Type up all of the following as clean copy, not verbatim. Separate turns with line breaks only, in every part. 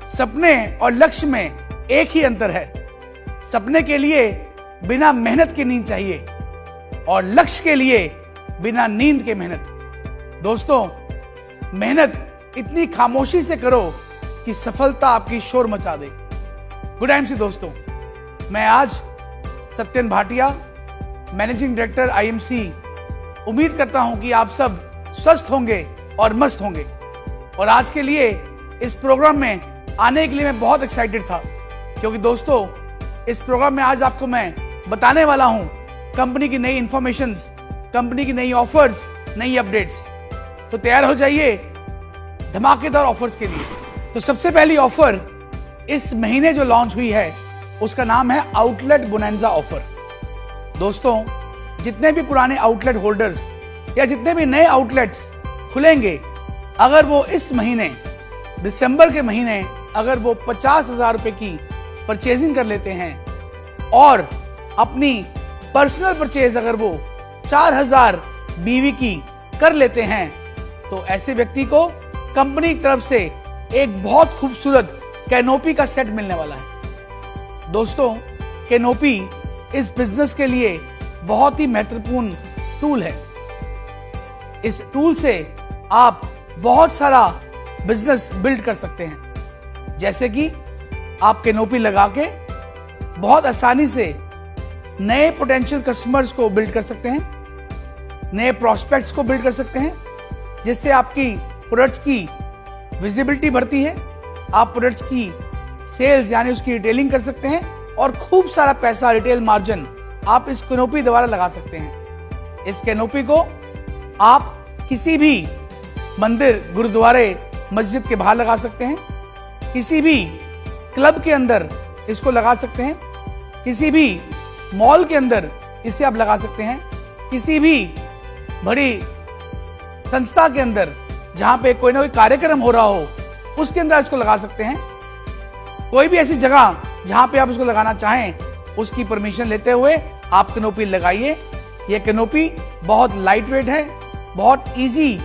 सपने और लक्ष्य में एक ही अंतर है। सपने के लिए बिना मेहनत के नींद चाहिए और लक्ष्य के लिए बिना नींद के मेहनत। दोस्तों, मेहनत इतनी खामोशी से करो कि सफलता आपकी शोर मचा दे। गुड एमसी दोस्तों, मैं आज Satyan Bhatia, managing director IMC, उम्मीद करता हूं कि आप सब स्वस्थ होंगे और मस्त होंगे। और आज के लिए इस प्रोग्राम में आने के लिए मैं बहुत एक्साइटेड था, क्योंकि दोस्तों इस प्रोग्राम में आज आपको मैं बताने वाला हूं कंपनी की नई इंफॉर्मेशंस, कंपनी की नई ऑफर्स, नई अपडेट्स। तो तैयार हो जाइए धमाकेदार ऑफर्स के लिए। तो सबसे पहली ऑफर इस महीने जो लॉन्च हुई है उसका नाम है आउटलेट बोनांजा ऑफर। दोस्तों, जितने भी पुराने आउटलेट होल्डर्स या जितने भी नए आउटलेट्स खुलेंगे, अगर वो इस महीने दिसंबर के महीने अगर वो 50,000 रुपए की परचेजिंग कर लेते हैं और अपनी पर्सनल परचेज अगर वो 4,000 बीवी की कर लेते हैं, तो ऐसे व्यक्ति को कंपनी की तरफ से एक बहुत खूबसूरत कैनोपी का सेट मिलने वाला है। दोस्तों, कैनोपी इस बिजनेस के लिए बहुत ही महत्वपूर्ण टूल है। इस टूल से आप बहुत सारा बिजनेस बिल्ड कर सकते हैं, जैसे कि आप कैनोपी लगा के बहुत आसानी से नए पोटेंशियल कस्टमर्स को बिल्ड कर सकते हैं, नए प्रोस्पेक्ट्स को बिल्ड कर सकते हैं, जिससे आपकी प्रोडक्ट्स की विजिबिलिटी बढ़ती है। आप प्रोडक्ट्स की सेल्स यानी उसकी रिटेलिंग कर सकते हैं और खूब सारा पैसा रिटेल मार्जिन आप इस कैनोपी द्वारा लगा सकते हैं। इस कैनोपी को आप किसी भी मंदिर, गुरुद्वारे, मस्जिद के बाहर लगा सकते हैं, किसी भी क्लब के अंदर इसको लगा सकते हैं, किसी भी मॉल के अंदर इसे आप लगा सकते हैं, किसी भी बड़ी संस्था के अंदर जहां पे कोई ना कोई कार्यक्रम हो रहा हो उसके अंदर इसको लगा सकते हैं। कोई भी ऐसी जगह जहां पे आप इसको लगाना चाहें, उसकी परमिशन लेते हुए आप कैनोपी लगाइए। यह कैनोपी बहुत लाइट वेट है, बहुत इजी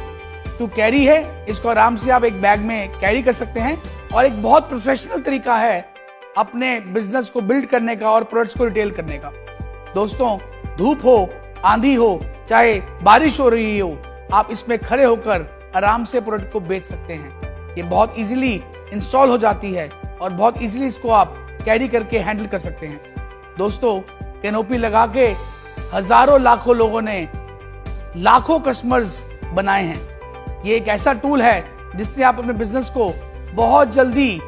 टू कैरी है। इसको आराम से आप एक बैग में कैरी कर सकते हैं और एक बहुत प्रोफेशनल तरीका है अपने बिजनेस को बिल्ड करने का और प्रोडक्ट्स को रिटेल करने का। दोस्तों, धूप हो, आंधी हो, चाहे बारिश हो रही हो, आप इसमें खड़े होकर आराम से प्रोडक्ट को बेच सकते हैं। ये बहुत इजीली इंस्टॉल हो जाती है और बहुत इजीली इसको आप कैरी करके हैंडल कर सकते हैं। दोस्तों, कैनोपी लगा के हजारों लाखों लोगों ने लाखों कस्टमर्स बनाए हैं। ये एक ऐसा टूल है जिससे आप अपने बिजनेस को बहुत जल्दी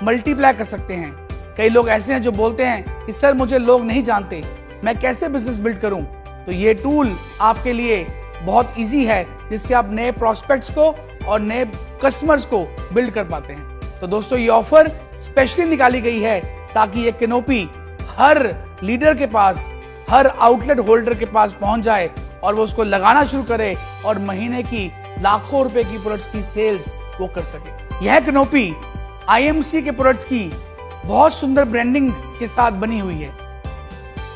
मल्टीप्लाई कर सकते हैं। कई लोग ऐसे हैं जो बोलते हैं कि सर मुझे लोग नहीं जानते, मैं कैसे बिजनेस बिल्ड करूं? तो ये टूल आपके लिए बहुत इजी है, जिससे आप नए प्रोस्पेक्ट्स को और नए कस्टमर्स को बिल्ड कर पाते हैं। तो दोस्तों, ये ऑफर स्पेशली निकाली गई है ताकि ये कैनोपी हर लीडर के पास, हर आउटलेट होल्डर के पास पहुंच जाए और वो उसको लगाना शुरू करे और महीने की लाखों रुपए की प्रोडक्ट्स की सेल्स वो कर सके। यह कैनोपी आईएमसी के प्रोडक्ट्स की बहुत सुंदर ब्रांडिंग के साथ बनी हुई है।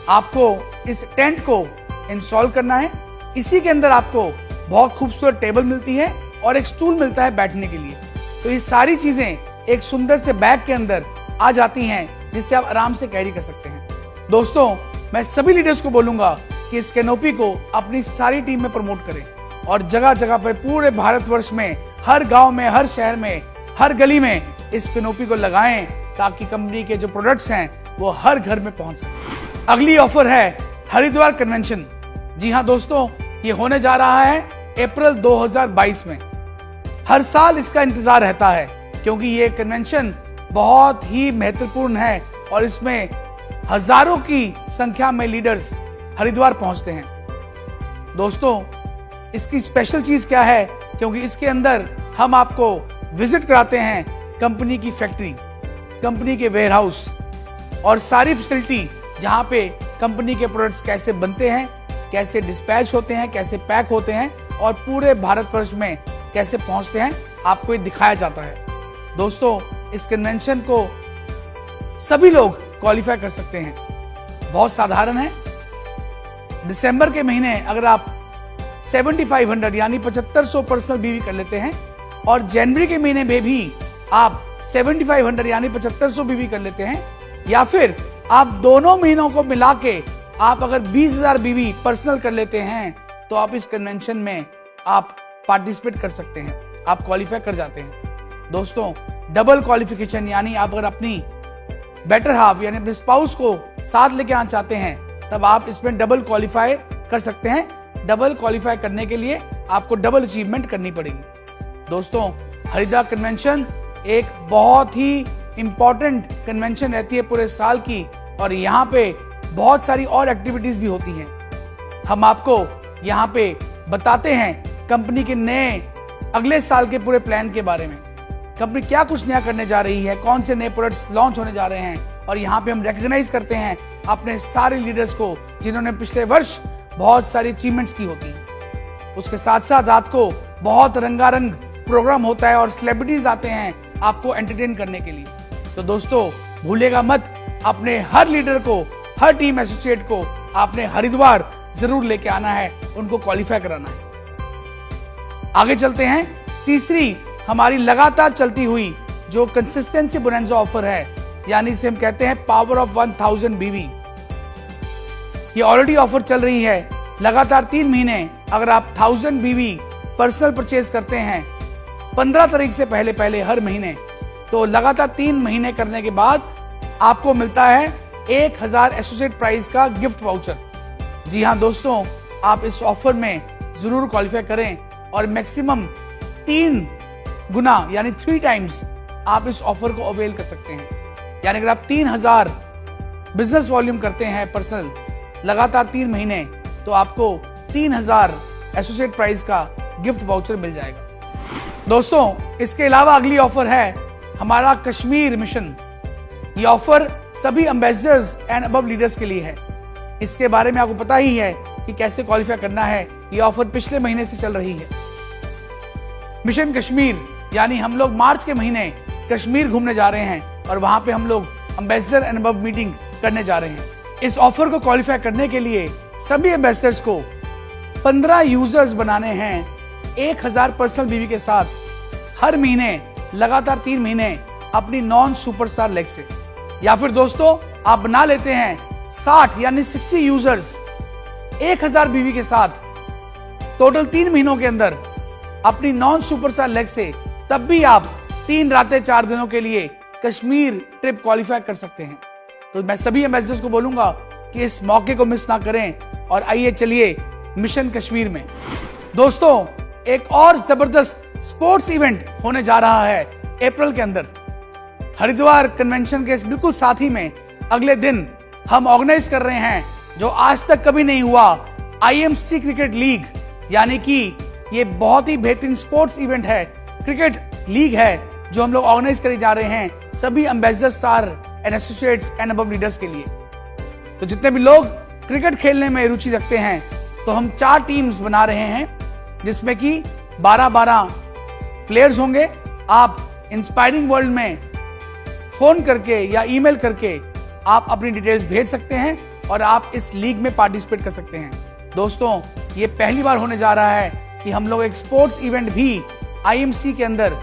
आपको इस टेंट को इंस्टॉल करना है। इसी के अंदर आपको बहुत खूबसूरत टेबल मिलती है और एक स्टूल मिलता है बैठने के लिए। तो ये सारी चीजें एक सुंदर से बैग के अंदर आ जाती हैं, जिससे आप आराम से कैरी कर सकते हैं। दोस्तों, मैं सभी लीडर्स को बोलूंगा कि इस कैनोपी को अपनी सारी टीम में प्रमोट करें और जगह जगह पर पूरे भारतवर्ष में, हर गांव में, हर शहर में, हर गली में इस कैनोपी को लगाएं, ताकि कंपनी के जो प्रोडक्ट्स हैं वो हर घर में पहुंच सके। अगली ऑफर है हरिद्वार कन्वेंशन। जी हां दोस्तों, ये होने जा रहा है अप्रैल 2022 में। हर साल इसका इंतजार रहता है, क्योंकि ये कन्वेंशन बहुत ही महत्वपूर्ण है और इसमें हजारों की संख्या में लीडर्स हरिद्वार पहुंचते हैं। दोस्तों, इसकी स्पेशल चीज क्या है? क्योंकि इसके अंदर हम आपको विजिट कराते हैं कंपनी की फैक्ट्री, कंपनी के वेयरहाउस और सारी फैसिलिटी, जहां पे कंपनी के प्रोडक्ट्स कैसे बनते हैं, कैसे डिस्पैच होते हैं, कैसे पैक होते हैं और पूरे भारतवर्ष में कैसे पहुंचते हैं, आपको ये दिखाया जाता है। दोस्तों, इस कन्वेंशन को सभी लोग क्वालिफाई कर सकते हैं। बहुत साधारण है। दिसंबर के महीने अगर आप 7500 यानी 7500 पर्सनल बीवी कर लेते हैं और जनवरी के महीने में भी आप 7500 यानी 7500 बीवी कर लेते हैं, या फिर आप दोनों महीनों को मिला के आप अगर 20,000 बीवी पर्सनल कर लेते हैं तो आप इस कन्वेंशन में आप पार्टिसिपेट कर सकते हैं, आप क्वालिफाई कर जाते हैं। दोस्तों, डबल क्वालिफिकेशन यानी आप अगर अपनी बेटर हाफ यानी अपने स्पाउस को साथ लेके आना चाहते हैं तब आप इसमें डबल क्वालिफाई कर सकते हैं। डबल क्वालिफाई करने के लिए आपको डबल अचीवमेंट करनी पड़ेगी। दोस्तों, हरिद्वार कन्वेंशन एक बहुत ही इंपॉर्टेंट कन्वेंशन रहती है पूरे साल की, और यहाँ पे बहुत सारी और एक्टिविटीज भी होती हैं। हम आपको यहाँ पे बताते हैं कंपनी के नए अगले साल के पूरे प्लान के बारे में, कंपनी क्या कुछ नया करने जा रही है, कौन से नए प्रोडक्ट्स लॉन्च होने जा रहे हैं, और यहाँ पे हम रिकॉग्नाइज करते हैं अपने सारे लीडर्स को जिन्होंने पिछले वर्ष बहुत सारी अचीवमेंट्स की होती हैं। उसके साथ साथ रात को बहुत रंगारंग प्रोग्राम होता है और सेलिब्रिटीज आते हैं आपको एंटरटेन करने के लिए। तो दोस्तों, भूलिएगा मत, अपने हर लीडर को, हर टीम एसोसिएट को आपने हरिद्वार जरूर लेके आना है, उनको क्वालिफाई कराना है। आगे चलते हैं। तीसरी हमारी लगातार चलती हुई जो कंसिस्टेंसी बोनंजा ऑफर है, यानी इसे हम कहते हैं पावर ऑफ 1000 बीवी। ये ऑलरेडी ऑफर चल रही है लगातार 3 महीने। अगर आप 1000 बीवी पर्सनल परचेज करते हैं 15 तारीख से पहले पहले हर महीने, तो लगातार 3 महीने करने के बाद आपको मिलता है 1000 एसोसिएट प्राइस का गिफ्ट वाउचर। जी हाँ दोस्तों, आप इस ऑफर में जरूर क्वालिफाई करें और मैक्सिमम 3 गुना यानी 3 टाइम्स आप इस ऑफर को अवेल कर सकते हैं। यानी अगर आप 3000 बिजनेस वॉल्यूम करते हैं पर्सनल लगातार 3 महीने, तो आपको 3000 एसोसिएट प्राइस का गिफ्ट वाउचर मिल जाएगा। दोस्तों, इसके अलावा अगली ऑफर है हमारा कश्मीर मिशन। ये ऑफर सभी एम्बेसडर्स एंड अबव लीडर्स के लिए है। इसके बारे में आपको पता ही है कि कैसे क्वालिफाई करना है। ये ऑफर पिछले महीने से चल रही है। मिशन कश्मीर यानी हम लोग मार्च के महीने कश्मीर घूमने जा रहे हैं और वहां पे हम लोग एम्बेसडर एंड अबव मीटिंग करने जा रहे हैं। इस ऑफर को क्वालिफाई करने के लिए सभी एम्बेसडर्स को 15 यूजर्स बनाने हैं 1000 पर्सनल बीवी के साथ, हर महीने लगातार 3 महीने अपनी नॉन सुपरस्टार लेग से। या फिर दोस्तों, आप बना लेते हैं 60 यानी 60 यूजर्स 1000 बीवी के साथ टोटल 3 महीनों के अंदर अपनी नॉन सुपरस्टार लेग से, तब भी आप 3 रातें 4 दिनों के लिए कश्मीर ट्रिप क्वालिफाई कर सकते हैं। तो मैं सभी एम्बेसडर्स को बोलूंगा कि इस मौके को मिस ना करें और आइए चलिए मिशन कश्मीर में। दोस्तों, एक और जबरदस्त स्पोर्ट्स इवेंट होने जा रहा है अप्रैल के अंदर। हरिद्वार कन्वेंशन के बिल्कुल साथ ही में अगले दिन हम ऑर्गेनाइज कर रहे हैं जो आज तक कभी नहीं हुआ, IMC क्रिकेट लीग। यानी कि ये बहुत ही बेहतरीन स्पोर्ट्स इवेंट है, क्रिकेट लीग है जो हम लोग ऑर्गेनाइज करे जा रहे हैं सभी ambassadors, star and associates and above leaders के लिए। तो जितने भी लोग क्रिकेट खेलने में रुचि रखते हैं, तो हम 4 टीम्स बना रहे हैं जिसमें कि 12-12 प्लेयर्स होंगे। आप इंस्पायरिंग वर्ल्ड में फोन करके या ईमेल करके आप अपनी डिटेल्स भेज सकते हैं और आप इस लीग में पार्टिसिपेट कर सकते हैं। दोस्तों, ये पहली बार होने जा रहा है कि हम लोग एक स्पोर्ट्स इवेंट भी IMC के अंदर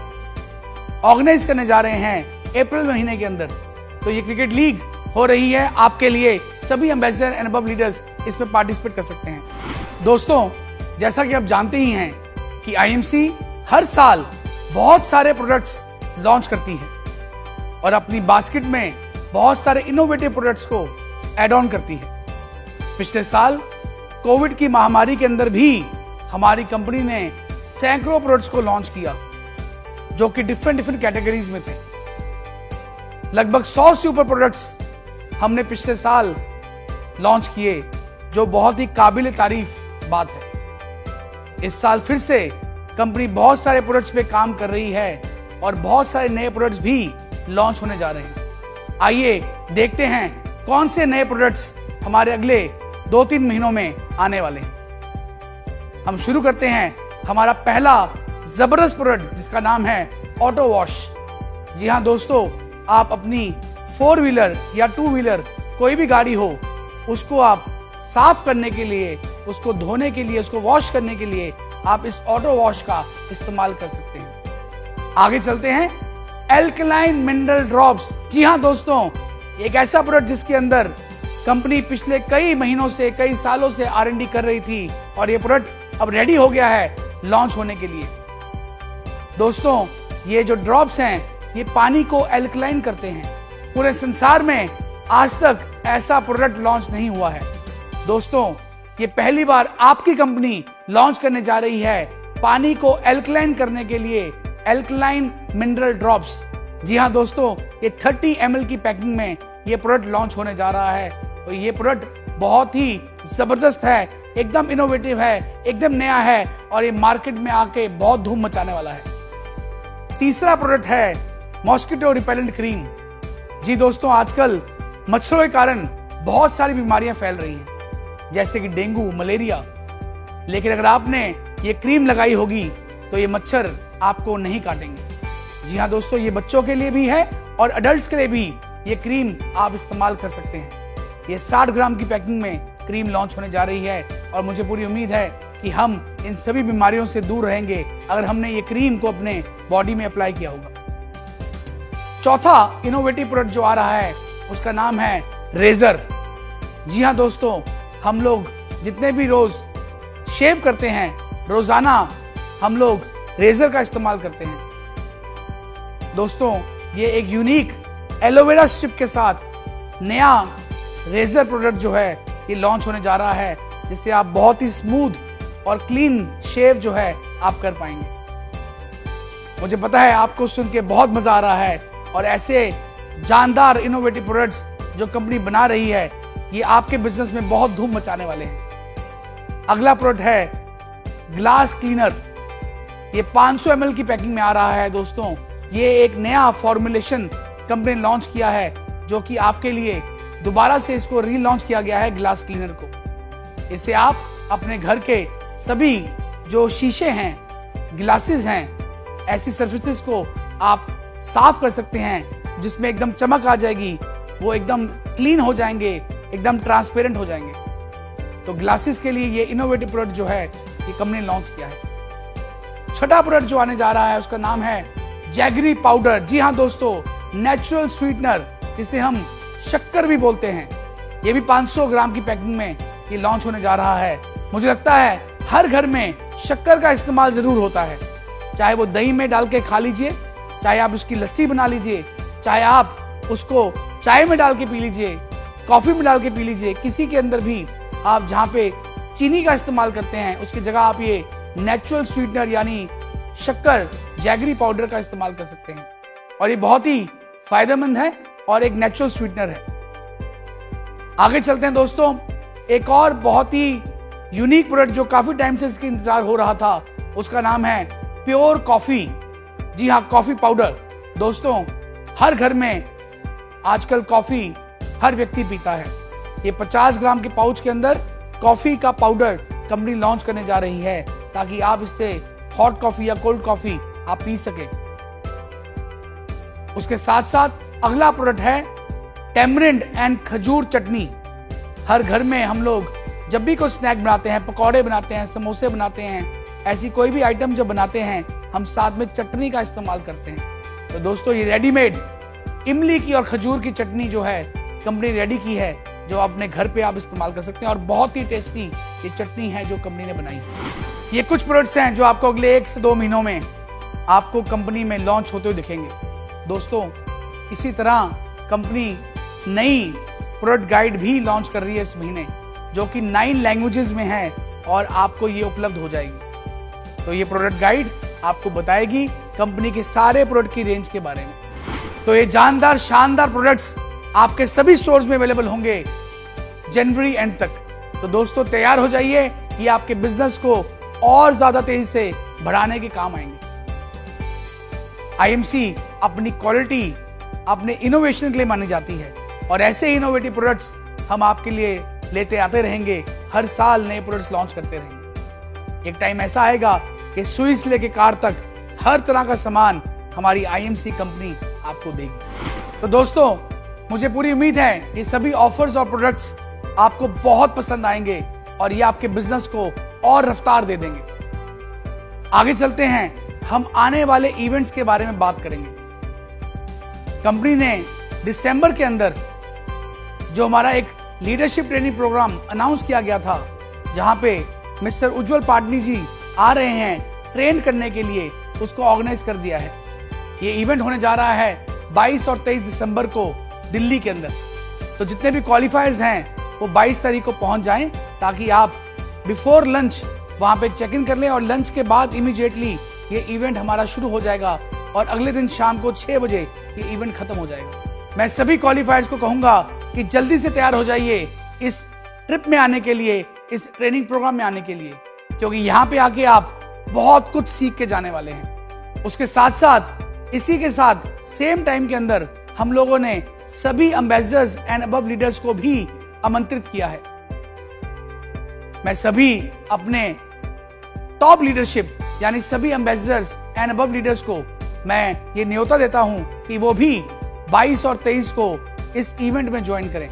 ऑर्गेनाइज करने जा रहे हैं अप्रैल महीने के अंदर। तो ये क्रिकेट लीग हो रही है आपके लिए, सभी एम्बेसडर एंड अबव लीडर्स इसमें पार्टिसिपेट कर सकते हैं। दोस्तों, जैसा कि आप जानते ही हैं कि IMC हर साल बहुत सारे प्रोडक्ट्स लॉन्च करती है और अपनी बास्केट में बहुत सारे इनोवेटिव प्रोडक्ट्स को ऐड ऑन करती है। पिछले साल कोविड की महामारी के अंदर भी हमारी कंपनी ने सैकड़ों प्रोडक्ट्स को लॉन्च किया जो कि डिफरेंट कैटेगरीज में थे। लगभग 100 से ऊपर प्रोडक्ट्स हमने पिछले साल लॉन्च किए, जो बहुत ही काबिल तारीफ बात है। इस साल फिर से कंपनी बहुत सारे प्रोडक्ट्स पे काम कर रही है और बहुत सारे नए प्रोडक्ट्स भी लॉन्च होने जा रहे हैं। आइए देखते हैं कौन से नए प्रोडक्ट्स हमारे अगले 2-3 महीनों में आने वाले हैं। हम शुरू करते हैं हमारा पहला जबरदस्त प्रोडक्ट जिसका नाम है ऑटो वॉश। जी हाँ दोस्तों, आप अपनी 4 व्हीलर या 2 व्हीलर कोई भी गाड़ी हो, उसको आप साफ करने के लिए, उसको धोने के लिए, उसको वॉश करने के लिए आप इस ऑटो वॉश का इस्तेमाल कर सकते हैं। आगे चलते हैं एल्कलाइन मिनरल ड्रॉप्स। जी हां दोस्तों, एक ऐसा प्रोडक्ट जिसके अंदर कंपनी पिछले कई महीनों से, कई सालों से R&D कर रही थी और ये प्रोडक्ट अब रेडी हो गया है लॉन्च होने के लिए। दोस्तों, ये जो ड्रॉप्स हैं ये पानी को एल्कलाइन करते हैं। पूरे संसार में आज तक ऐसा प्रोडक्ट लॉन्च नहीं हुआ है। दोस्तों, ये पहली बार आपकी कंपनी लॉन्च करने जा रही है पानी को एल्कलाइन करने के लिए एल्कलाइन मिनरल ड्रॉप्स। जी हां दोस्तों, ये 30 ml की पैकिंग में ये प्रोडक्ट लॉन्च होने जा रहा है। तो ये प्रोडक्ट बहुत ही जबरदस्त है, एकदम इनोवेटिव है, एकदम नया है और ये मार्केट में आके बहुत धूम मचाने वाला है। तीसरा प्रोडक्ट है मॉस्किटो रिपेलेंट क्रीम। जी दोस्तों, आजकल मच्छरों के कारण बहुत सारी बीमारियां फैल रही हैं, जैसे कि डेंगू, मलेरिया। लेकिन अगर आपने ये क्रीम लगाई होगी तो ये मच्छर आपको नहीं काटेंगे। जी हाँ दोस्तों, ये बच्चों के लिए भी है और अडल्ट्स के लिए भी ये क्रीम आप इस्तेमाल कर सकते हैं। ये 60 ग्राम की पैकिंग में क्रीम लॉन्च होने जा रही है और मुझे पूरी उम्मीद है कि हम इन सभी बीमारियों से दूर रहेंगे अगर हमने ये क्रीम को अपने बॉडी में अप्लाई किया होगा। चौथा इनोवेटिव प्रोडक्ट जो आ रहा है उसका नाम है रेजर। जी हाँ दोस्तों, हम लोग जितने भी रोज शेव करते हैं, रोजाना हम लोग रेजर का इस्तेमाल करते हैं। दोस्तों, ये एक यूनिक एलोवेरा स्ट्रिप के साथ नया रेजर प्रोडक्ट जो है ये लॉन्च होने जा रहा है, जिससे आप बहुत ही स्मूथ और क्लीन शेव जो है आप कर पाएंगे। मुझे पता है आपको सुन के बहुत मजा आ रहा है और ऐसे जानदार इनोवेटिव प्रोडक्ट्स जो कंपनी बना रही है ये आपके बिजनेस में बहुत धूम मचाने वाले हैं। अगला प्रोडक्ट है ग्लास क्लीनर। ये 500 ml की पैकिंग में आ रहा है। दोस्तों, ये एक नया फॉर्मुलेशन कंपनी ने लॉन्च किया है जो कि आपके लिए दोबारा से इसको रीलॉन्च किया गया है ग्लास क्लीनर को। इससे आप अपने घर के सभी जो शीशे हैं, ग्लासेस हैं, ऐसी सर्फेसेस को आप साफ कर सकते हैं जिसमें एकदम चमक आ जाएगी, वो एकदम क्लीन हो जाएंगे, एकदम ट्रांसपेरेंट हो जाएंगे। तो ग्लासेस के लिए ये इनोवेटिव प्रोडक्ट जो है ये कंपनी ने लॉन्च किया है। छठा प्रोडक्ट जो आने जा रहा है उसका नाम है जैगरी पाउडर। जी हाँ दोस्तों, नेचुरल स्वीटनर, जिसे हम शक्कर भी बोलते हैं। ये भी 500 ग्राम की पैकिंग में ये लॉन्च होने जा रहा है। मुझे लगता है हर घर में शक्कर का इस्तेमाल जरूर होता है, चाहे वो दही में डाल के खा लीजिए, चाहे आप उसकी लस्सी बना लीजिए, चाहे आप उसको चाय में डाल के पी लीजिए, कॉफी में डाल के पी लीजिए। किसी के अंदर भी आप जहाँ पे चीनी का इस्तेमाल करते हैं उसकी जगह आप ये नेचुरल स्वीटनर यानी शक्कर, जैगरी पाउडर का इस्तेमाल कर सकते हैं और ये बहुत ही फायदेमंद है और एक नेचुरल स्वीटनर है। आगे चलते हैं दोस्तों, एक और बहुत ही यूनिक प्रोडक्ट जो काफी टाइम से इसका इंतजार हो रहा था, उसका नाम है प्योर कॉफी। जी हाँ, कॉफी पाउडर। दोस्तों, हर घर में आजकल कॉफी हर व्यक्ति पीता है। ये 50 ग्राम के पाउच के अंदर कॉफी का पाउडर कंपनी लॉन्च करने जा रही है ताकि आप इससे हॉट कॉफी या कोल्ड कॉफी आप पी सके। उसके साथ साथ अगला प्रोडक्ट है टेमरिंड एंड खजूर चटनी। हर घर में हम लोग जब भी कोई स्नैक बनाते हैं, पकौड़े बनाते हैं, समोसे बनाते हैं, ऐसी कोई भी आइटम जब बनाते हैं हम साथ में चटनी का इस्तेमाल करते हैं। तो दोस्तों, ये रेडीमेड इमली की और खजूर की चटनी जो है कंपनी रेडी की है, जो अपने घर पे आप इस्तेमाल कर सकते हैं और बहुत ही टेस्टी ये चटनी है जो कंपनी ने बनाई है। ये कुछ प्रोडक्ट्स हैं जो आपको अगले 1 से 2 महीनों में आपको कंपनी में लॉन्च होते हुए दिखेंगे। दोस्तों, इसी तरह कंपनी नई प्रोडक्ट गाइड भी लॉन्च कर रही है इस महीने, जो कि 9 लैंग्वेजेस में है और आपको ये उपलब्ध हो जाएगी। तो ये प्रोडक्ट गाइड आपको बताएगी कंपनी के सारे प्रोडक्ट की रेंज के बारे में। तो ये जानदार शानदार प्रोडक्ट्स आपके सभी स्टोर्स में अवेलेबल होंगे जनवरी एंड तक। तो दोस्तों, तैयार हो जाइए, ये आपके बिजनेस को और ज्यादा तेजी से बढ़ाने के काम आएंगे। आईएमसी अपनी क्वालिटी, अपने इनोवेशन के लिए मानी जाती है और ऐसे इनोवेटिव प्रोडक्ट्स हम आपके लिए लेते आते रहेंगे। हर साल नए प्रोडक्ट्स लॉन्च करते रहेंगे। एक टाइम ऐसा आएगा कि सुई से लेके कार तक हर तरह का सामान हमारी आईएमसी कंपनी आपको देगी। तो दोस्तों, मुझे पूरी उम्मीद है ये सभी ऑफर्स और प्रोडक्ट्स आपको बहुत पसंद आएंगे और ये आपके बिजनेस को और रफ्तार दे देंगे। आगे चलते हैं, हम आने वाले इवेंट्स के बारे में बात करेंगे। कंपनी ने दिसंबर के अंदर जो हमारा एक लीडरशिप ट्रेनिंग प्रोग्राम अनाउंस किया गया था, जहां पे मिस्टर उज्जवल पाटनी जी आ रहे हैं ट्रेन करने के लिए, उसको ऑर्गेनाइज कर दिया है। ये इवेंट होने जा रहा है 22 और 23 दिसंबर को दिल्ली के अंदर। तो जितने भी क्वालिफायर्स हैं वो 22 तारीख को पहुंच जाएं, ताकि आप बिफोर लंच वहां पे चेक इन कर लें, और लंच के बाद इमीडिएटली ये इवेंट हमारा शुरू हो जाएगा और अगले दिन शाम को 6 बजे ये इवेंट खत्म हो जाएगा। मैं सभी क्वालिफायर्स को कहूंगा कि जल्दी से तैयार हो जाइए इस ट्रिप में आने के लिए, इस ट्रेनिंग प्रोग्राम में आने के लिए, क्योंकि यहाँ पे आके आप बहुत कुछ सीख के जाने वाले हैं। उसके साथ साथ इसी के साथ सेम टाइम के अंदर हम लोगों ने सभी एम्बेसडर्स एंड अबव लीडर्स को भी आमंत्रित किया है। मैं सभी अपने टॉप लीडरशिप यानी सभी एम्बेसडर्स एंड अबव लीडर्स को मैं ये न्योता देता हूं कि वो भी 22 और 23 को इस इवेंट में ज्वाइन करें।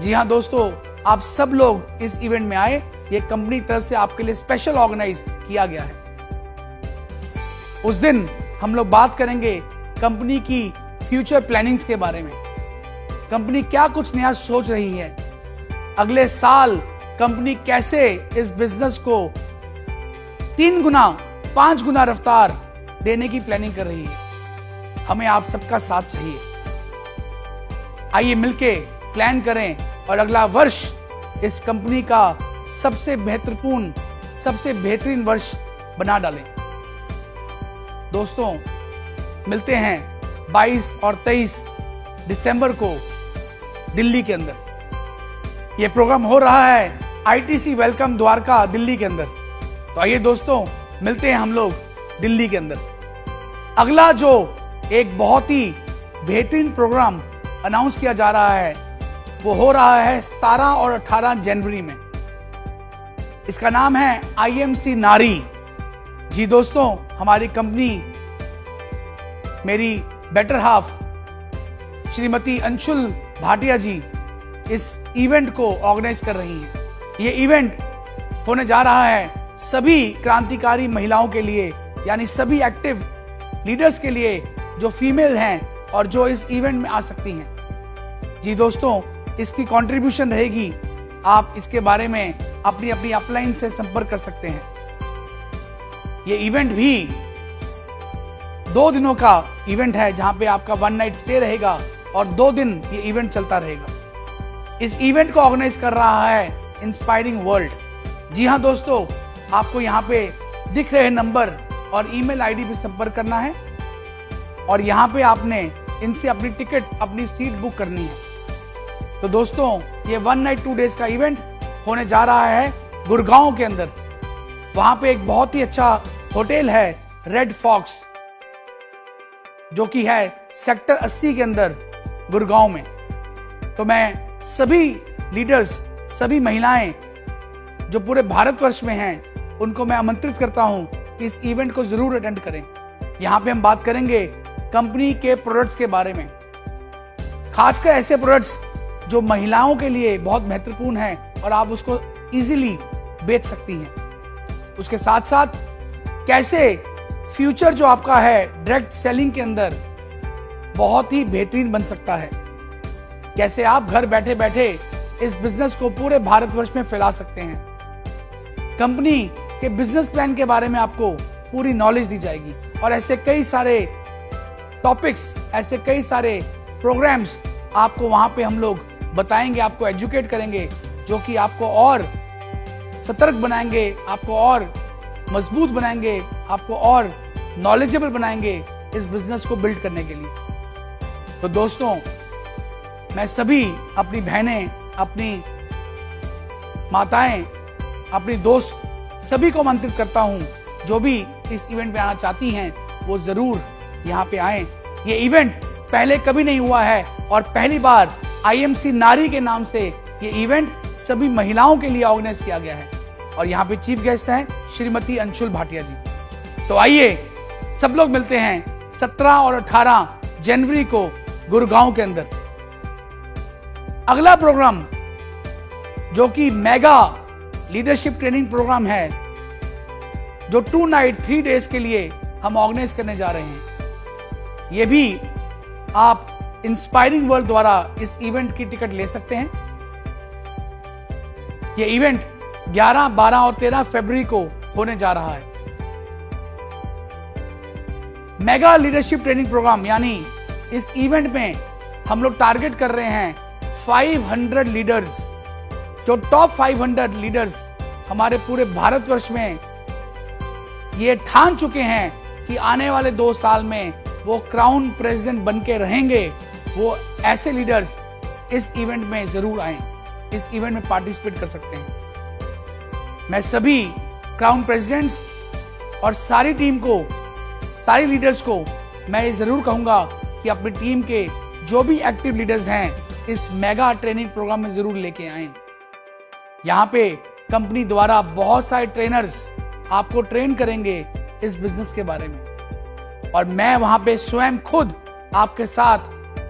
जी हां दोस्तों, आप सब लोग इस इवेंट में आए। ये कंपनी तरफ से आपके लिए स्पेशल ऑर्गेनाइज किया गया है। उस दिन हम लोग बात करेंगे कंपनी की फ्यूचर प्लानिंग्स के बारे में। कंपनी क्या कुछ नया सोच रही है, अगले साल कंपनी कैसे इस बिजनेस को 3 गुना 5 गुना रफ्तार देने की प्लानिंग कर रही है। हमें आप सबका साथ चाहिए। आइए मिलके प्लान करें और अगला वर्ष इस कंपनी का सबसे महत्वपूर्ण, सबसे बेहतरीन वर्ष बना डालें। दोस्तों, मिलते हैं 22 और 23 दिसंबर को दिल्ली के अंदर। यह प्रोग्राम हो रहा है आईटीसी वेलकम द्वारका दिल्ली के अंदर। तो आइए दोस्तों, मिलते हैं हम लोग दिल्ली के अंदर। अगला जो एक बहुत ही बेहतरीन प्रोग्राम अनाउंस किया जा रहा है वो हो रहा है 17 और 18 जनवरी में। इसका नाम है आईएमसी नारी। जी दोस्तों, हमारी कंपनी, मेरी बेटर हाफ श्रीमती अंशुल भाटिया जी इस इवेंट को ऑर्गेनाइज कर रही हैं। ये इवेंट होने जा रहा है सभी क्रांतिकारी महिलाओं के लिए, यानी सभी एक्टिव लीडर्स के लिए जो फीमेल हैं और जो इस इवेंट में आ सकती हैं। जी दोस्तों, इसकी कंट्रीब्यूशन रहेगी। आप इसके बारे में अपनी अपनी अपलाइन से संपर्क कर सकते हैं। ये इवेंट भी 2 दिनों का इवेंट है, जहां पे आपका 1 नाइट स्टे रहेगा और 2 दिन ये इवेंट चलता रहेगा। इस इवेंट को ऑर्गेनाइज कर रहा है इंस्पायरिंग वर्ल्ड। जी हां दोस्तों, आपको यहाँ पे दिख रहे नंबर और ईमेल आईडी पे संपर्क करना है और यहाँ पे आपने इनसे अपनी टिकट, अपनी सीट बुक करनी है। तो दोस्तों, ये 1 नाइट 2 डेज का इवेंट होने जा रहा है गुड़गांव के अंदर। वहां पे एक बहुत ही अच्छा होटल है रेड फॉक्स, जो कि है सेक्टर 80 के अंदर गुड़गांव में। तो मैं सभी लीडर्स, सभी महिलाएं जो पूरे भारतवर्ष में हैं, उनको मैं आमंत्रित करता हूं कि इस इवेंट को जरूर अटेंड करें। यहां पे हम बात करेंगे कंपनी के प्रोडक्ट्स के बारे में, खासकर ऐसे प्रोडक्ट्स जो महिलाओं के लिए बहुत महत्वपूर्ण हैं और आप उसको इजीली बेच सकती हैं। उसके साथ साथ कैसे फ्यूचर जो आपका है डायरेक्ट सेलिंग के अंदर बहुत ही बेहतरीन बन सकता है, कैसे आप घर बैठे बैठे इस बिजनेस को पूरे भारतवर्ष में फैला सकते हैं। कंपनी के बिजनेस प्लान के बारे में आपको पूरी नॉलेज दी जाएगी और ऐसे कई सारे टॉपिक्स, ऐसे कई सारे प्रोग्राम्स आपको वहां पे हम लोग बताएंगे, आपको एजुकेट करेंगे, जो कि आपको और सतर्क बनाएंगे, आपको और मजबूत बनाएंगे, आपको और नॉलेजेबल बनाएंगे इस बिजनेस को बिल्ड करने के लिए। तो दोस्तों, मैं सभी अपनी बहनें, अपनी माताएं, अपनी दोस्त सभी को आमंत्रित करता हूं, जो भी इस इवेंट में आना चाहती हैं वो जरूर यहां पे आएं। ये इवेंट पहले कभी नहीं हुआ है और पहली बार आईएमसी नारी के नाम से ये इवेंट सभी महिलाओं के लिए ऑर्गेनाइज किया गया है और यहाँ पे चीफ गेस्ट हैं श्रीमती अंशुल भाटिया जी। तो आइए सब लोग मिलते हैं 17 और 18 जनवरी को गुड़गांव के अंदर। अगला प्रोग्राम जो कि मेगा लीडरशिप ट्रेनिंग प्रोग्राम है, जो 2 नाइट 3 डेज के लिए हम ऑर्गेनाइज करने जा रहे हैं। ये भी आप इंस्पायरिंग वर्ल्ड द्वारा इस इवेंट की टिकट ले सकते हैं। ये इवेंट 11, 12 और 13 फरवरी को होने जा रहा है। मेगा लीडरशिप ट्रेनिंग प्रोग्राम, यानी इस इवेंट में हम लोग टारगेट कर रहे हैं 500 लीडर्स, जो टॉप 500 लीडर्स हमारे पूरे भारतवर्ष में ये ठान चुके हैं कि आने वाले 2 साल में वो क्राउन प्रेसिडेंट बन के रहेंगे। वो ऐसे लीडर्स इस इवेंट में जरूर आए, इस इवेंट में पार्टिसिपेट कर सकते हैं। मैं सभी क्राउन प्रेसिडेंट्स और सारी टीम को, सारी लीडर्स को मैं ये जरूर कहूंगा कि अपनी टीम के जो भी एक्टिव लीडर्स हैं इस मेगा ट्रेनिंग प्रोग्राम में जरूर लेके आएं। यहाँ पे कंपनी द्वारा बहुत सारे ट्रेनर्स आपको ट्रेन करेंगे इस बिजनेस के बारे में, और मैं वहां पे स्वयं खुद आपके साथ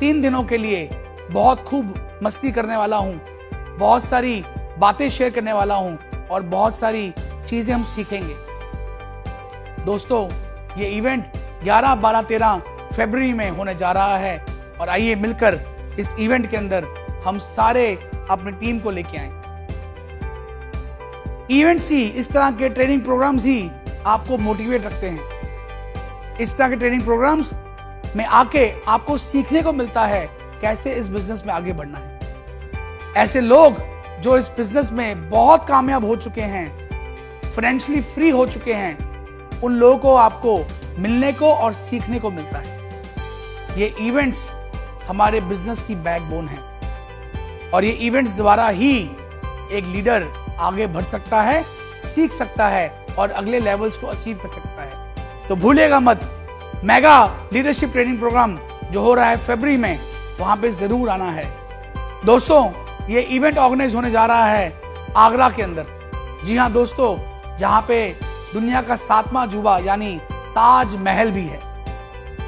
3 दिनों के लिए बहुत खूब मस्ती करने वाला हूं, बहुत सारी बातें शेयर करने वाला हूं और बहुत सारी चीजें हम सीखेंगे। दोस्तों, ये इवेंट 11, 12, 13 फरवरी में होने जा रहा है, और आइए मिलकर इस इवेंट के अंदर हम सारे अपनी टीम को लेके आए। इवेंट्स ही, इस तरह के ट्रेनिंग प्रोग्राम्स ही आपको मोटिवेट रखते हैं। इस तरह के ट्रेनिंग प्रोग्राम्स में आके आपको सीखने को मिलता है कैसे इस बिजनेस में आगे बढ़ना है। ऐसे लोग जो इस बिजनेस में बहुत कामयाब हो चुके हैं, फाइनेंशियली फ्री हो चुके हैं, उन लोगों को आपको मिलने को और सीखने को मिलता है। ये इवेंट्स हमारे बिजनेस की बैकबोन है, और ये इवेंट्स द्वारा ही एक लीडर आगे बढ़ सकता है, सीख सकता है और अगले लेवल्स को अचीव कर सकता है। तो भूलिएगा मत, मेगा लीडरशिप ट्रेनिंग प्रोग्राम जो हो रहा है फरवरी में, वहां पे जरूर आना है। दोस्तों, ये इवेंट ऑर्गेनाइज होने जा रहा है आगरा के अंदर। जी हाँ दोस्तों, जहां पे दुनिया का 7वां अजूबा यानी ताजमहल भी है,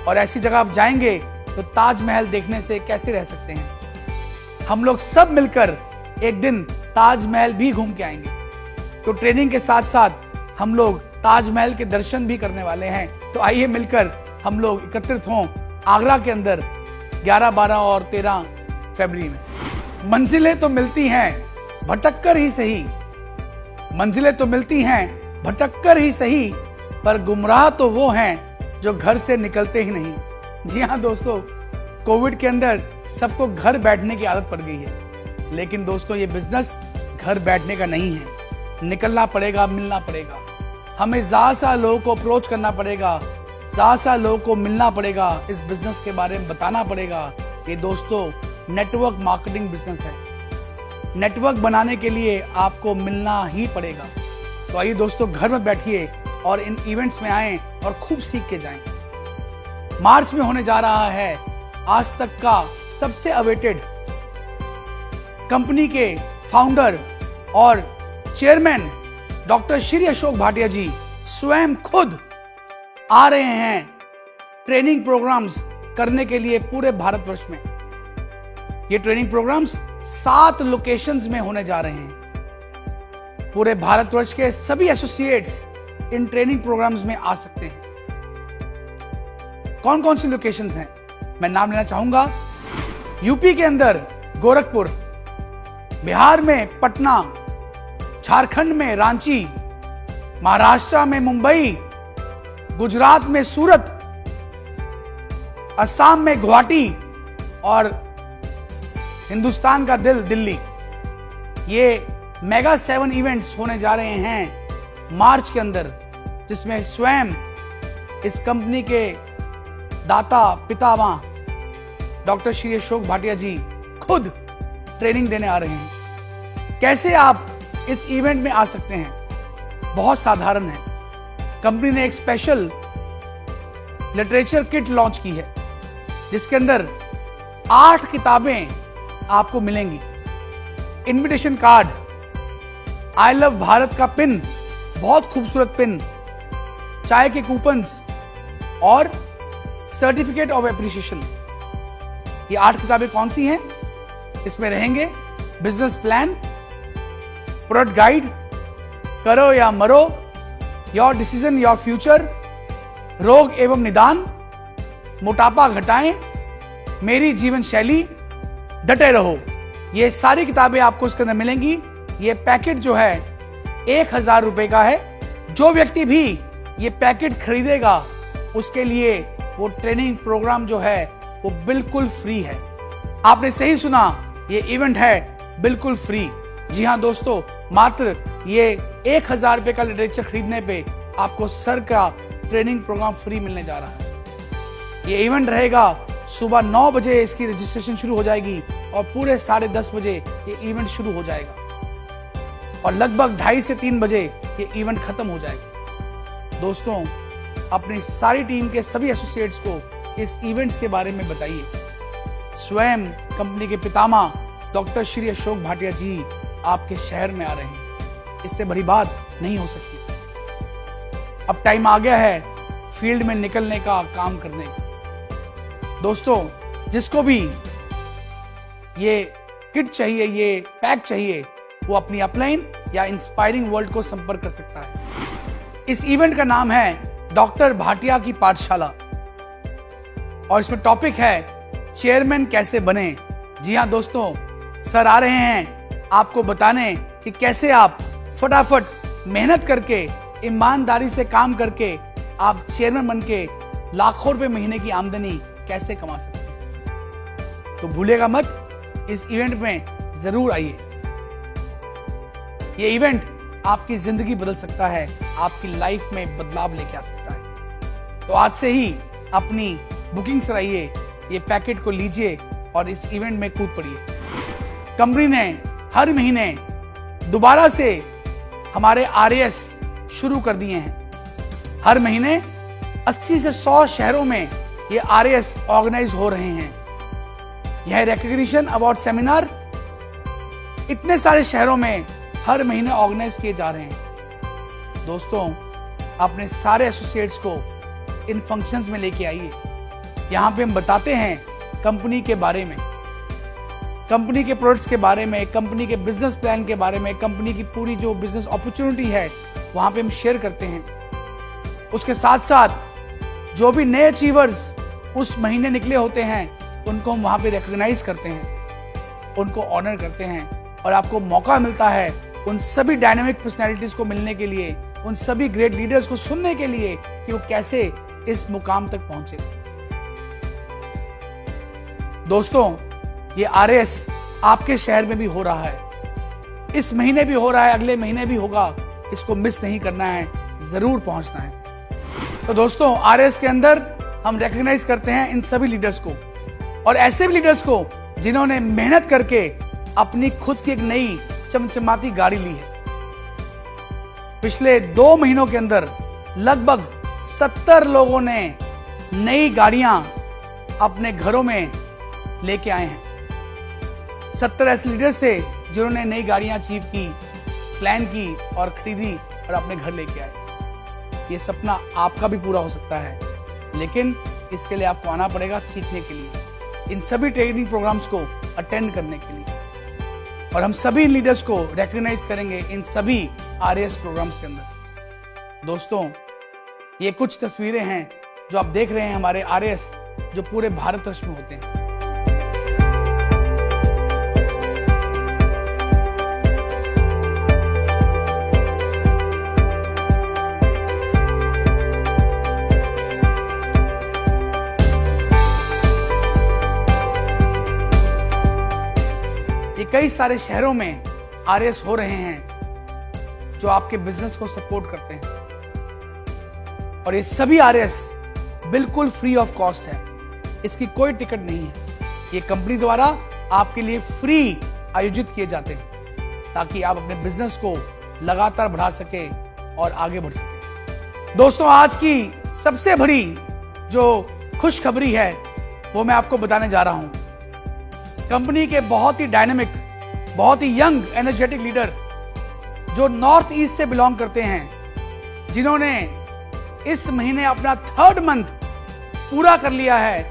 और ऐसी जगह आप जाएंगे तो ताजमहल देखने से कैसे रह सकते हैं। हम लोग सब मिलकर एक दिन ताजमहल भी घूम के आएंगे। तो ट्रेनिंग के साथ साथ हम लोग ताजमहल के दर्शन भी करने वाले हैं। तो आइए मिलकर हम लोग एकत्रित हों आगरा के अंदर 11, 12 और 13 फरवरी में। मंजिलें तो मिलती हैं भटक कर ही सही, मंजिलें तो मिलती हैं भटक कर ही सही, पर गुमराह तो वो हैं जो घर से निकलते ही नहीं। जी हाँ दोस्तों, कोविड के अंदर सबको घर बैठने की आदत पड़ गई है, लेकिन दोस्तों ये बिजनेस घर बैठने का नहीं है। निकलना पड़ेगा, मिलना पड़ेगा, हमें ज्यादा से लोगों को अप्रोच करना पड़ेगा, ज्यादा से लोगों को मिलना पड़ेगा, इस बिजनेस के बारे में बताना पड़ेगा। ये दोस्तों नेटवर्क मार्केटिंग बिजनेस है। नेटवर्क बनाने के लिए आपको मिलना ही पड़ेगा। तो आइए दोस्तों, घर में बैठिए और इन इवेंट्स में आएं और खूब सीख के जाएं। मार्च में होने जा रहा है आज तक का सबसे अवेटेड, कंपनी के फाउंडर और चेयरमैन डॉक्टर श्री अशोक भाटिया जी स्वयं खुद आ रहे हैं ट्रेनिंग प्रोग्राम्स करने के लिए पूरे भारतवर्ष में। ये ट्रेनिंग प्रोग्राम्स 7 लोकेशंस में होने जा रहे हैं। पूरे भारतवर्ष के सभी एसोसिएट्स इन ट्रेनिंग प्रोग्राम्स में आ सकते हैं। कौन कौन सी लोकेशंस हैं मैं नाम लेना चाहूंगा। यूपी के अंदर गोरखपुर, बिहार में पटना, झारखंड में रांची, महाराष्ट्र में मुंबई, गुजरात में सूरत, असम में गुवाहाटी और हिंदुस्तान का दिल दिल्ली। ये मेगा 7 इवेंट्स होने जा रहे हैं मार्च के अंदर, जिसमें स्वयं इस कंपनी के दाता पितामह डॉक्टर श्री अशोक भाटिया जी खुद ट्रेनिंग देने आ रहे हैं। कैसे आप इस इवेंट में आ सकते हैं? बहुत साधारण है। कंपनी ने एक स्पेशल लिटरेचर किट लॉन्च की है, जिसके अंदर 8 किताबें आपको मिलेंगी, invitation card, I love Bharat का पिन, बहुत खूबसूरत पिन, चाय के कूपन्स और सर्टिफिकेट ऑफ एप्रिसिएशन। ये 8 किताबें कौन सी हैं? इसमें रहेंगे बिजनेस प्लान, प्रोडक्ट गाइड, करो या मरो, योर डिसीजन योर फ्यूचर, रोग एवं निदान, मोटापा घटाएं, मेरी जीवन शैली, डटे रहो। ये सारी किताबें आपको इसके अंदर मिलेंगी। ये पैकेट जो है 1000 रुपए का है। जो व्यक्ति भी ये पैकेट खरीदेगा उसके लिए वो ट्रेनिंग प्रोग्राम जो है वो बिल्कुल फ्री है। आपने सही सुना, ये इवेंट है बिल्कुल फ्री। जी हाँ दोस्तों, मात्र ये 1000 रुपए का लिटरेचर खरीदने पे आपको सर का ट्रेनिंग प्रोग्राम फ्री मिलने जा रहा है। ये इवेंट रहेगा सुबह 9 बजे, इसकी रजिस्ट्रेशन शुरू हो जाएगी और पूरे 10:30 बजे ये इवेंट शुरू हो जाएगा और लगभग 2:30 से 3 बजे ये इवेंट खत्म हो जाएगा। दोस्तों, अपनी सारी टीम के सभी एसोसिएट्स को इस इवेंट्स के बारे में बताइए। स्वयं कंपनी के पितामह डॉक्टर श्री अशोक भाटिया जी आपके शहर में आ रहे हैं। इससे बड़ी बात नहीं हो सकती। अब टाइम आ गया है फील्ड में निकलने का, काम करने का। दोस्तों, जिसको भी ये किट चाहिए, ये पैक चाहिए, वो अपनी अपलाइन या इंस्पायरिंग वर्ल्ड को संपर्क कर सकता है। इस इवेंट का नाम है डॉक्टर भाटिया की पाठशाला और इसमें टॉपिक है चेयरमैन कैसे बने। जी हाँ दोस्तों, सर आ रहे हैं आपको बताने कि कैसे आप फटाफट मेहनत करके, ईमानदारी से काम करके आप चेयरमैन बन के लाखों रुपए महीने की आमदनी कैसे कमा सकते हैं। तो भूलिएगा मत, इस इवेंट में जरूर आइए। ये इवेंट आपकी जिंदगी बदल सकता है, आपकी लाइफ में बदलाव लेके आ सकता है। तो आज से ही अपनी बुकिंग कराइए, ये पैकेट को लीजिए और इस इवेंट में कूद पड़िए। कंपनी ने हर महीने दोबारा से हमारे RAS शुरू कर दिए हैं। हर महीने 80 से 100 शहरों में ये RAS ऑर्गेनाइज हो रहे हैं। यह रिकॉग्निशन अवार्ड सेमिनार इतने सारे शहरों में हर महीने ऑर्गेनाइज किए जा रहे हैं। दोस्तों, अपने सारे एसोसिएट्स को इन फंक्शंस में लेके आइए। यहाँ पे हम बताते हैं कंपनी के बारे में, कंपनी के प्रोडक्ट्स के बारे में, कंपनी के बिजनेस प्लान के बारे में, कंपनी की पूरी जो बिजनेस अपॉर्चुनिटी है वहां पे हम शेयर करते हैं। उसके साथ साथ जो भी नए अचीवर्स उस महीने निकले होते हैं उनको हम वहां पे रिकॉग्नाइज करते हैं, उनको ऑनर करते हैं और आपको मौका मिलता है उन सभी डायनामिक पर्सनैलिटीज को मिलने के लिए, उन सभी ग्रेट लीडर्स को सुनने के लिए कि वो कैसे इस मुकाम तक पहुंचे। दोस्तों, ये RAS आपके शहर में भी हो रहा है, इस महीने भी हो रहा है, अगले महीने भी होगा। इसको मिस नहीं करना है, जरूर पहुंचना है। तो दोस्तों, RAS के अंदर हम रिकॉग्नाइज करते हैं इन सभी लीडर्स को और ऐसे भी लीडर्स को जिन्होंने मेहनत करके अपनी खुद की एक नई चमचमाती गाड़ी ली है। पिछले 2 महीनों के अंदर लगभग 70 लोगों ने नई गाड़ियां अपने घरों में लेके आए हैं। 70 ऐसे लीडर्स थे जिन्होंने नई गाड़ियां अचीव की, प्लान की और खरीदी और अपने घर लेके आए। ये सपना आपका भी पूरा हो सकता है, लेकिन इसके लिए आपको आना पड़ेगा सीखने के लिए, इन सभी ट्रेनिंग प्रोग्राम्स को अटेंड करने के लिए। और हम सभी लीडर्स को रिकॉग्नाइज करेंगे इन सभी RAS प्रोग्राम्स के अंदर। दोस्तों, ये कुछ तस्वीरें हैं जो आप देख रहे हैं हमारे RAS जो पूरे भारतवर्ष में होते हैं। ये कई सारे शहरों में RAS हो रहे हैं जो आपके बिजनेस को सपोर्ट करते हैं और ये सभी RAS बिल्कुल फ्री ऑफ कॉस्ट है, इसकी कोई टिकट नहीं है। ये कंपनी द्वारा आपके लिए फ्री आयोजित किए जाते हैं ताकि आप अपने बिजनेस को लगातार बढ़ा सके और आगे बढ़ सके। दोस्तों, आज की सबसे बड़ी जो खुशखबरी है वो मैं आपको बताने जा रहा हूं। कंपनी के बहुत ही डायनामिक, बहुत ही यंग एनर्जेटिक लीडर जो नॉर्थ ईस्ट से बिलोंग करते हैं, जिन्होंने इस महीने अपना 3rd मंथ पूरा कर लिया है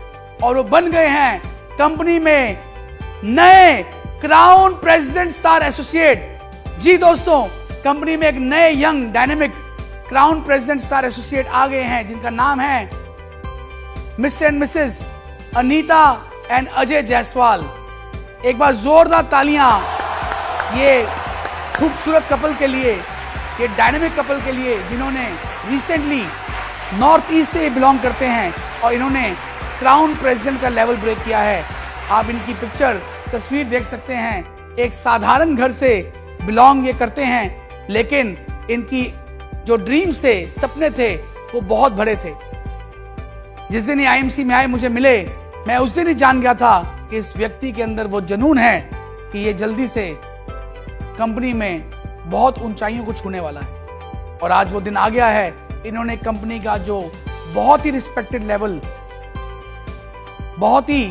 और वो बन गए हैं कंपनी में नए क्राउन प्रेसिडेंट स्टार एसोसिएट। जी दोस्तों, कंपनी में एक नए young dynamic crown president star associate आ गए हैं जिनका नाम है mister and missus Anita and Ajay Jaiswal. एक बार जोरदार तालियां ये खूबसूरत कपल के लिए, ये डायनामिक कपल के लिए, जिन्होंने रिसेंटली नॉर्थ ईस्ट से बिलोंग करते हैं और इन्होंने क्राउन प्रेसिडेंट का लेवल ब्रेक किया है। आप इनकी पिक्चर तस्वीर देख सकते हैं। एक साधारण घर से बिलोंग ये करते हैं, लेकिन इनकी जो ड्रीम्स थे, सपने थे, वो बहुत बड़े थे। जिस दिन ये आईएमसी में आए, मुझे मिले, मैं उस दिन ही जान गया था कि इस व्यक्ति के अंदर वो जुनून है कि ये जल्दी से कंपनी में बहुत ऊंचाइयों को छूने वाला है। और आज वो दिन आ गया है। इन्होंने कंपनी का जो बहुत ही रिस्पेक्टेड लेवल, बहुत ही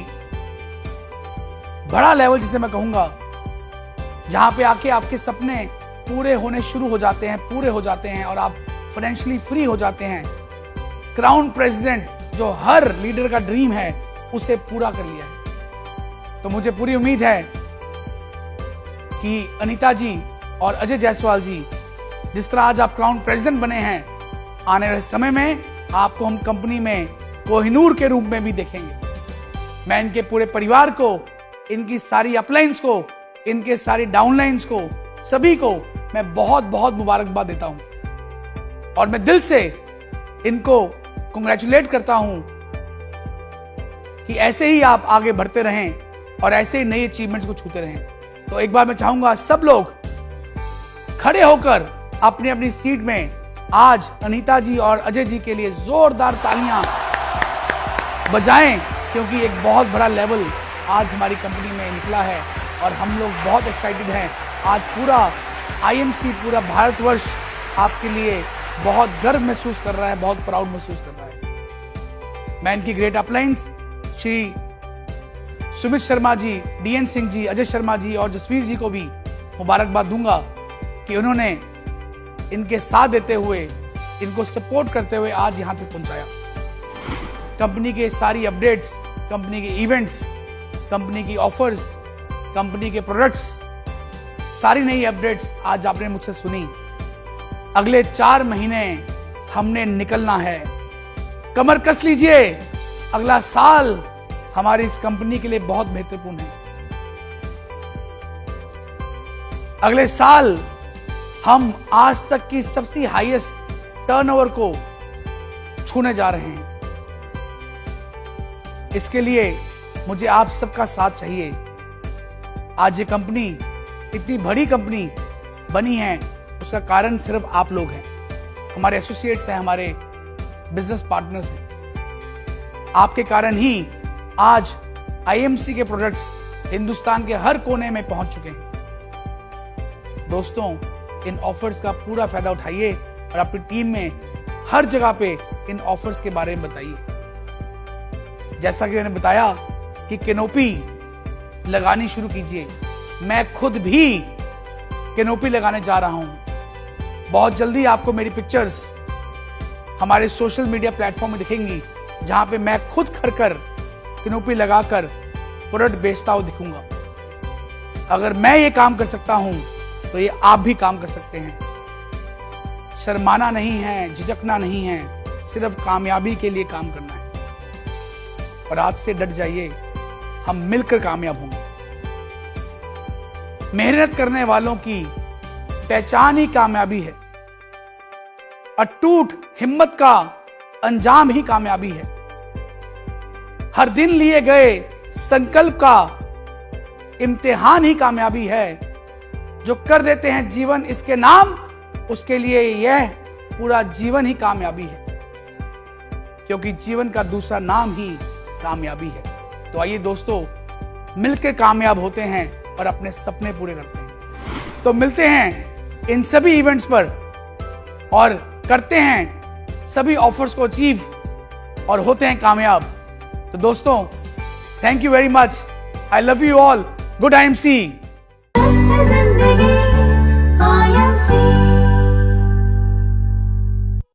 बड़ा लेवल जिसे मैं कहूंगा, जहां पे आके आपके सपने पूरे होने शुरू हो जाते हैं, पूरे हो जाते हैं और आप फाइनेंशियली फ्री हो जाते हैं। क्राउन प्रेसिडेंट जो हर लीडर का ड्रीम है, उसे पूरा कर लिया है। तो मुझे पूरी उम्मीद है कि अनीता जी और अजय जायसवाल जी, जिस तरह आज आप क्राउन प्रेसिडेंट बने हैं, आने वाले समय में आपको हम कंपनी में कोहिनूर के रूप में भी देखेंगे। मैं इनके पूरे परिवार को, इनकी सारी अपलाइंस को, इनके सारी डाउनलाइंस को, सभी को मैं बहुत बहुत मुबारकबाद देता हूं और मैं दिल से इनको कांग्रेचुलेट करता हूं कि ऐसे ही आप आगे बढ़ते रहें और ऐसे ही नई अचीवमेंट्स को छूते रहें। तो एक बार मैं चाहूंगा सब लोग खड़े होकर अपनी अपनी सीट में आज अनीता जी और अजय जी के लिए जोरदार तालियां बजाएं, क्योंकि एक बहुत बड़ा लेवल आज हमारी कंपनी में निकला है और हम लोग बहुत एक्साइटेड हैं। आज पूरा आईएमसी, पूरा भारतवर्ष आपके लिए बहुत गर्व महसूस कर रहा है, बहुत प्राउड महसूस कर रहा है। मैं इनकी ग्रेट अपलाइंस श्री सुमित शर्मा जी, डीएन सिंह जी, अजय शर्मा जी और जसवीर जी को भी मुबारकबाद दूंगा कि उन्होंने इनके साथ देते हुए, इनको सपोर्ट करते हुए आज यहां तक पहुंचाया। कंपनी के सारी अपडेट्स, कंपनी के इवेंट्स, कंपनी की ऑफर्स, कंपनी के प्रोडक्ट्स, सारी नई अपडेट्स आज आपने मुझसे सुनी। अगले 4 महीने हमने निकलना है। कमर कस लीजिए, अगला साल हमारी इस कंपनी के लिए बहुत महत्वपूर्ण है। अगले साल हम आज तक की सबसे हाईएस्ट टर्नओवर को छूने जा रहे हैं। इसके लिए मुझे आप सबका साथ चाहिए। आज ये कंपनी इतनी बड़ी कंपनी बनी है, उसका कारण सिर्फ आप लोग हैं, हमारे एसोसिएट्स हैं, हमारे बिजनेस पार्टनर्स हैं। आपके कारण ही आज आईएमसी के प्रोडक्ट्स हिंदुस्तान के हर कोने में पहुंच चुके हैं। दोस्तों, इन ऑफर्स का पूरा फायदा उठाइए और अपनी टीम में हर जगह पे इन ऑफर्स के बारे में बताइए। जैसा कि मैंने बताया कि कैनोपी लगानी शुरू कीजिए। मैं खुद भी कैनोपी लगाने जा रहा हूं। बहुत जल्दी आपको मेरी पिक्चर्स हमारे सोशल मीडिया प्लेटफॉर्म में दिखेंगी, जहां पे मैं खुद खड़कर कैनोपी लगाकर प्रोडक्ट बेचता हुआ दिखूंगा। अगर मैं ये काम कर सकता हूं, तो ये आप भी काम कर सकते हैं। शर्माना नहीं है, झिझकना नहीं है, सिर्फ कामयाबी के लिए काम करना है। और आज से डट जाइए, हम मिलकर कामयाब होंगे। मेहनत करने वालों की पहचान ही कामयाबी है। अटूट हिम्मत का अंजाम ही कामयाबी है। हर दिन लिए गए संकल्प का इम्तिहान ही कामयाबी है। जो कर देते हैं जीवन इसके नाम, उसके लिए यह पूरा जीवन ही कामयाबी है, क्योंकि जीवन का दूसरा नाम ही कामयाबी है। तो आइए दोस्तों, मिलकर कामयाब होते हैं और अपने सपने पूरे करते हैं। तो मिलते हैं इन सभी इवेंट्स पर और करते हैं सभी ऑफर्स को अचीव और होते हैं कामयाब। तो दोस्तों, thank you very much. I love you all. Good IMC.